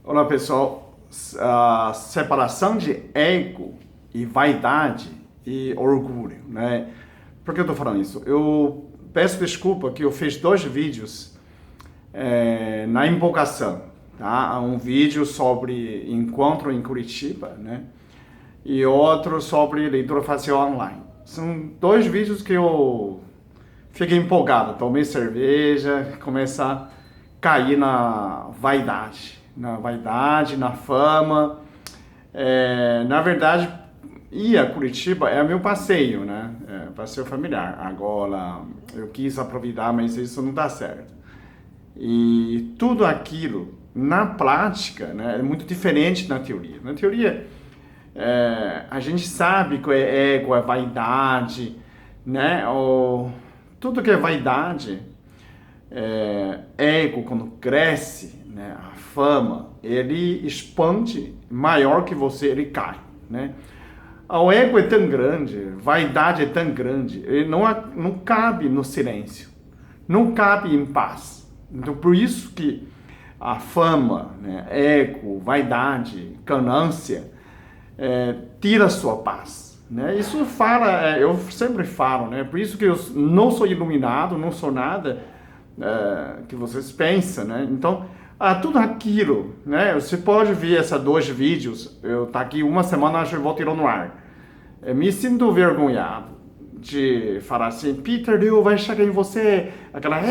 Olá pessoal, a separação de ego e vaidade e orgulho, né? Por que eu estou falando isso? Eu peço desculpa que eu fiz 2 vídeos na empolgação, tá? Um vídeo sobre encontro em Curitiba, né? E outro sobre leitura facial online. São 2 vídeos que eu fiquei empolgado, tomei cerveja, começo a cair na fama. Na verdade, ir a Curitiba é meu passeio, né? Passeio familiar. Agora, eu quis aproveitar, mas isso não dá certo. E tudo aquilo, na prática, né, é muito diferente na teoria. Na teoria, a gente sabe que é ego, é vaidade, né? Tudo que é vaidade, ego, quando cresce, né, a fama, ele expande, maior que você, ele cai, né? O ego é tão grande, vaidade é tão grande, ele não cabe no silêncio, não cabe em paz. Então, por isso que a fama, né, ego, vaidade, ganância, tira sua paz, né? Isso eu sempre falo, né? Por isso que eu não sou iluminado, não sou nada que vocês pensam, né? Então, tudo aquilo, né? Você pode ver esses 2 vídeos, eu tá aqui uma semana, acho que eu vou tirar no ar. Me sinto vergonhado de falar assim, Peter, Deus vai chegar em você, aquela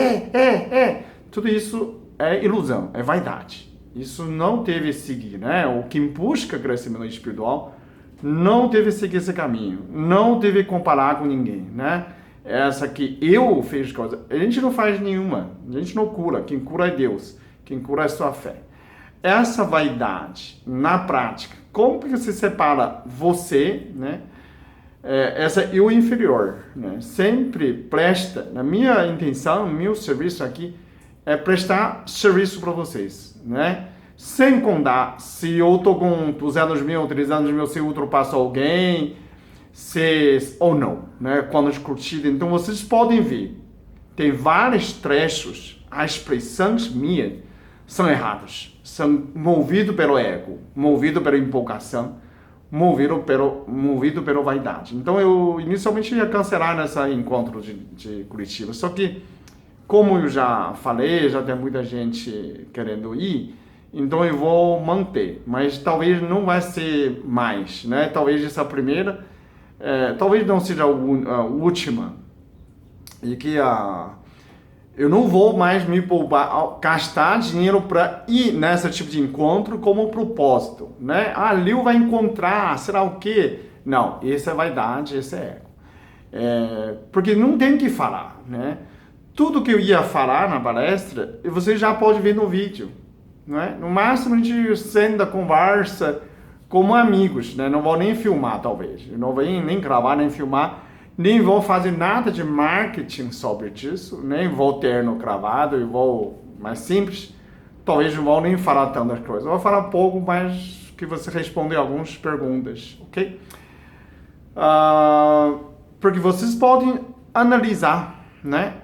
tudo isso é ilusão, é vaidade. Isso não deve seguir, né? O que busca crescimento espiritual não deve seguir esse caminho, não deve comparar com ninguém, né? Essa que eu fiz coisa, a gente não faz nenhuma, a gente não cura, quem cura é Deus, quem cura é sua fé. Essa vaidade, na prática, como que se separa você, né? Essa eu inferior, né? Sempre presta, na minha intenção, meu serviço aqui é prestar serviço para vocês, né? Sem contar se eu tô com 200 mil, 300 mil, se eu ultrapasso alguém, ou não, né? Quando de curtida. Então vocês podem ver, tem vários trechos, as expressões minhas são erradas, são movidos pelo ego, movido pela empolgação, movido pela vaidade. Então eu inicialmente ia cancelar nesse encontro de Curitiba, só que como eu já falei, já tem muita gente querendo ir, então eu vou manter, mas talvez não vai ser mais, né? Talvez essa primeira, talvez não seja a última, e que eu não vou mais me poupar, gastar dinheiro para ir nesse tipo de encontro como propósito, né? Ali eu vai encontrar, será o quê? Não, isso é vaidade, isso é ego. Porque não tem que falar, né? Tudo que eu ia falar na palestra, você já pode ver no vídeo, não é? No máximo a gente senta, conversa como amigos, né? Não vou nem filmar, talvez. Eu não vou nem gravar, nem filmar, nem vou fazer nada de marketing sobre isso, nem vou ter no gravado, eu vou mais simples. Talvez não vou nem falar tantas coisas. Eu vou falar pouco, mas que você responda algumas perguntas, ok? Porque vocês podem analisar, né,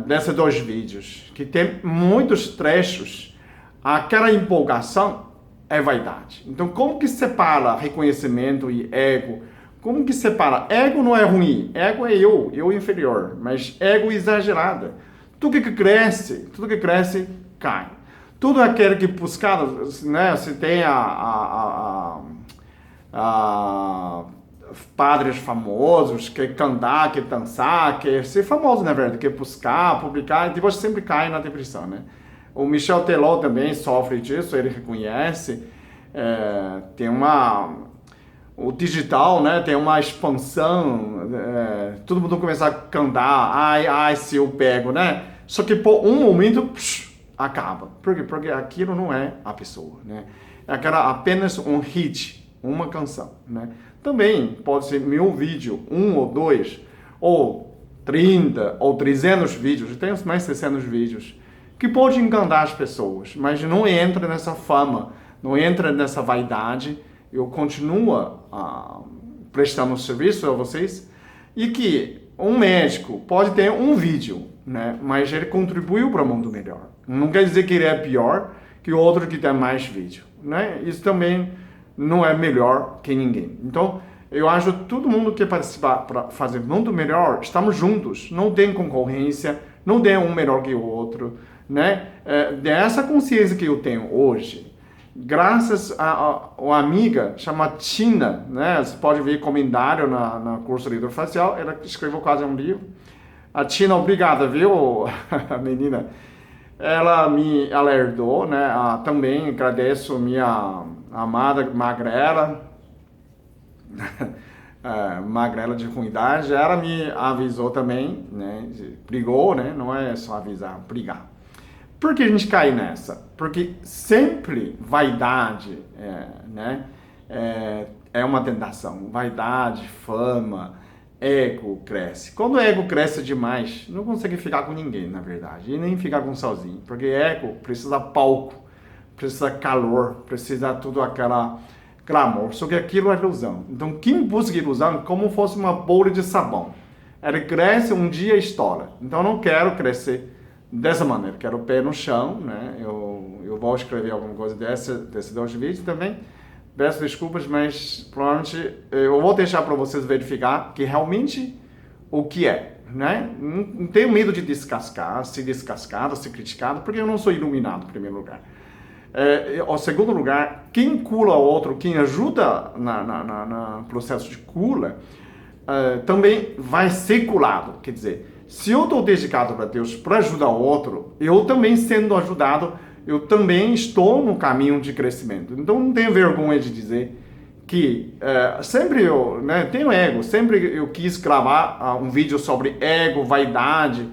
desses 2 vídeos, que tem muitos trechos, aquela empolgação é vaidade. Então, como que separa reconhecimento e ego? Como que separa? Ego não é ruim, ego é eu inferior, mas ego exagerado. Tudo que cresce, cai. Tudo aquele que buscar, né, você tem padres famosos, que cantar, que dançar, que ser famoso, na verdade, que buscar, publicar, e depois sempre cai na depressão, né? O Michel Teló também sofre disso, ele reconhece, o digital, né, tem uma expansão, todo mundo começa a cantar, ai, se eu pego, né? Só que por um momento, acaba. Por quê? Porque aquilo não é a pessoa, né? É apenas um hit, uma canção, né? Também pode ser 1000 vídeos, 1 ou 2, ou 30, ou 300 vídeos, eu tenho mais de 600 vídeos, que pode enganar as pessoas, mas não entra nessa fama, não entra nessa vaidade. Eu continuo prestando serviço a vocês, e que um médico pode ter um vídeo, né, mas ele contribuiu para o mundo melhor. Não quer dizer que ele é pior, que o outro que tem mais vídeo, né? Isso também não é melhor que ninguém. Então, eu acho que todo mundo que participar para fazer muito melhor, estamos juntos, não tem concorrência, não tem um melhor que o outro, né? Dessa consciência que eu tenho hoje, graças a uma amiga chamada Tina, né? Você pode ver comentário na curso de leitura facial, ela escreveu quase um livro. A Tina, obrigada, viu, a menina? Ela me alertou, né? Também agradeço minha amada Magrela, Magrela de ruindade, ela me avisou também, né? Brigou, né? Não é só avisar, brigar. Por que a gente cai nessa? Porque sempre vaidade, né? É uma tentação. Vaidade, fama, ego cresce. Quando o ego cresce demais, não consegue ficar com ninguém, na verdade, e nem ficar com sozinho, porque ego precisa palco, precisa calor, precisa tudo aquela glamour, só que aquilo é ilusão. Então, quem busca ilusão é como fosse uma bolha de sabão. Ela cresce, um dia estoura. Então, eu não quero crescer dessa maneira, quero o pé no chão, né? Eu vou escrever alguma coisa desse dois vídeos também. Peço desculpas, mas provavelmente eu vou deixar para vocês verificar que realmente o que é, né? Não tenho medo de descascar, ser descascado, ser criticado, porque eu não sou iluminado, em primeiro lugar. Em segundo lugar, quem cura o outro, quem ajuda no processo de cura, também vai ser curado. Quer dizer, se eu estou dedicado para Deus para ajudar o outro, eu também sendo ajudado, eu também estou no caminho de crescimento. Então não tenho vergonha de dizer que sempre eu, né, tenho ego, sempre eu quis gravar um vídeo sobre ego, vaidade,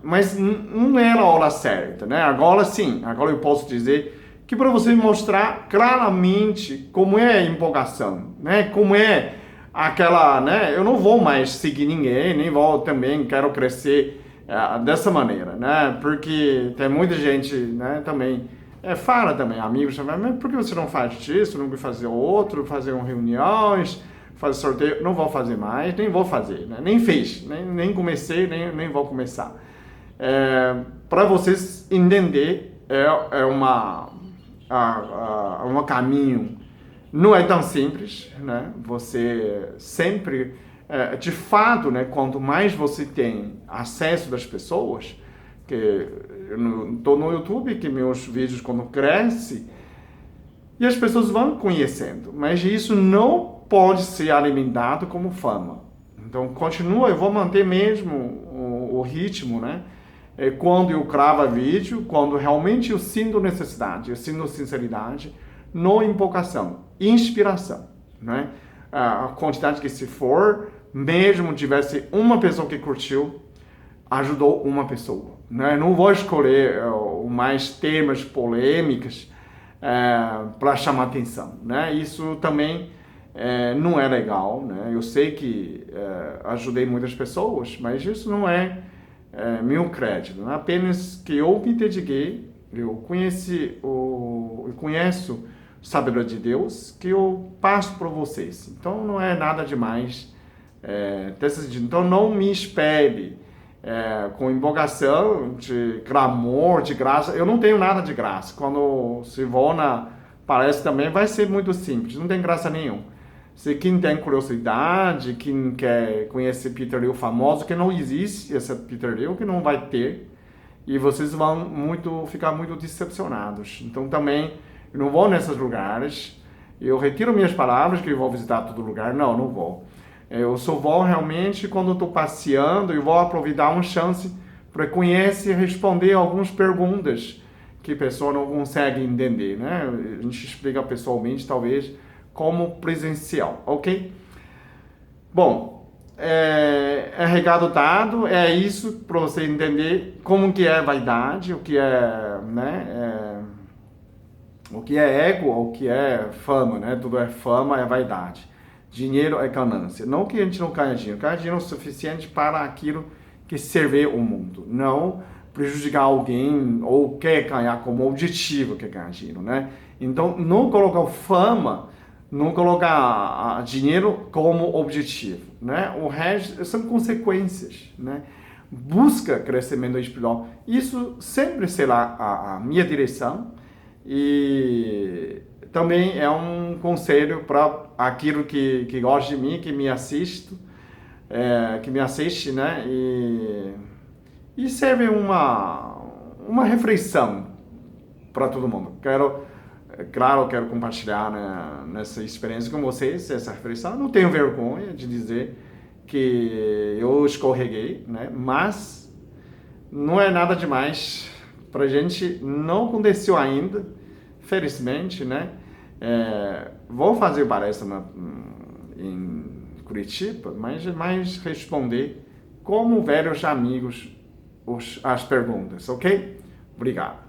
mas não era a hora certa, né? Agora sim, agora eu posso dizer que para você mostrar claramente como é a empolgação, né? Como é aquela, né? Eu não vou mais seguir ninguém, nem vou também, quero crescer dessa maneira, né? Porque tem muita gente, né, também, fala também, amigos também, mas por que você não faz isso, não vai fazer outro, fazer reuniões, fazer sorteio? Não vou fazer mais, nem vou fazer, né? Nem fiz, nem comecei, nem vou começar. Para vocês entender, um caminho, não é tão simples, né? Você sempre, de fato, né, quanto mais você tem acesso das pessoas, que eu estou no YouTube, que meus vídeos quando crescem, e as pessoas vão conhecendo, mas isso não pode ser alimentado como fama. Então, continua, eu vou manter mesmo o ritmo, né? Quando eu gravo vídeo, quando realmente eu sinto necessidade, eu sinto sinceridade, não empolgação, inspiração, né? A quantidade que se for, mesmo tivesse uma pessoa que curtiu, ajudou uma pessoa, né? Não vou escolher mais temas polêmicos para chamar atenção, né? Isso também não é legal, né? Eu sei que ajudei muitas pessoas, mas isso não é meu crédito, né? Apenas que eu me dediquei, eu conheço a sabedoria de Deus, que eu passo para vocês. Então não é nada demais desse sentido. Então não me espere com empolgação, de clamor, de graça. Eu não tenho nada de graça. Quando se vou na palestra também vai ser muito simples, não tem graça nenhuma. Se quem tem curiosidade, quem quer conhecer Peter Liu famoso, que não existe esse Peter Liu, que não vai ter, e vocês vão ficar muito decepcionados. Então também, eu não vou nesses lugares, eu retiro minhas palavras que eu vou visitar todo lugar, não vou. Eu só vou realmente quando estou passeando e vou aproveitar uma chance para conhecer e responder algumas perguntas que a pessoa não consegue entender, né? A gente explica pessoalmente, talvez, como presencial, ok? Bom, recado dado, é isso para você entender como que é vaidade, o que é, né, o que é ego, o que é fama, né? Tudo é fama, é vaidade. Dinheiro é ganância. Não que a gente não ganha dinheiro o suficiente para aquilo que serve o mundo, não prejudicar alguém ou quer ganhar como objetivo que ganhar dinheiro, né? Então, não colocar fama, não colocar dinheiro como objetivo, né? O resto são consequências, né? busca crescimento espiritual. Isso sempre será a minha direção e também é um conselho para aquilo que gosta de mim, que me assiste, né? E serve uma reflexão para todo mundo. Claro, quero compartilhar, né, nessa experiência com vocês, essa reflexão. Não tenho vergonha de dizer que eu escorreguei, né? Mas não é nada demais. Pra gente não aconteceu ainda, felizmente, né? Vou fazer palestra em Curitiba, mas mais responder como velhos amigos as perguntas, ok? Obrigado.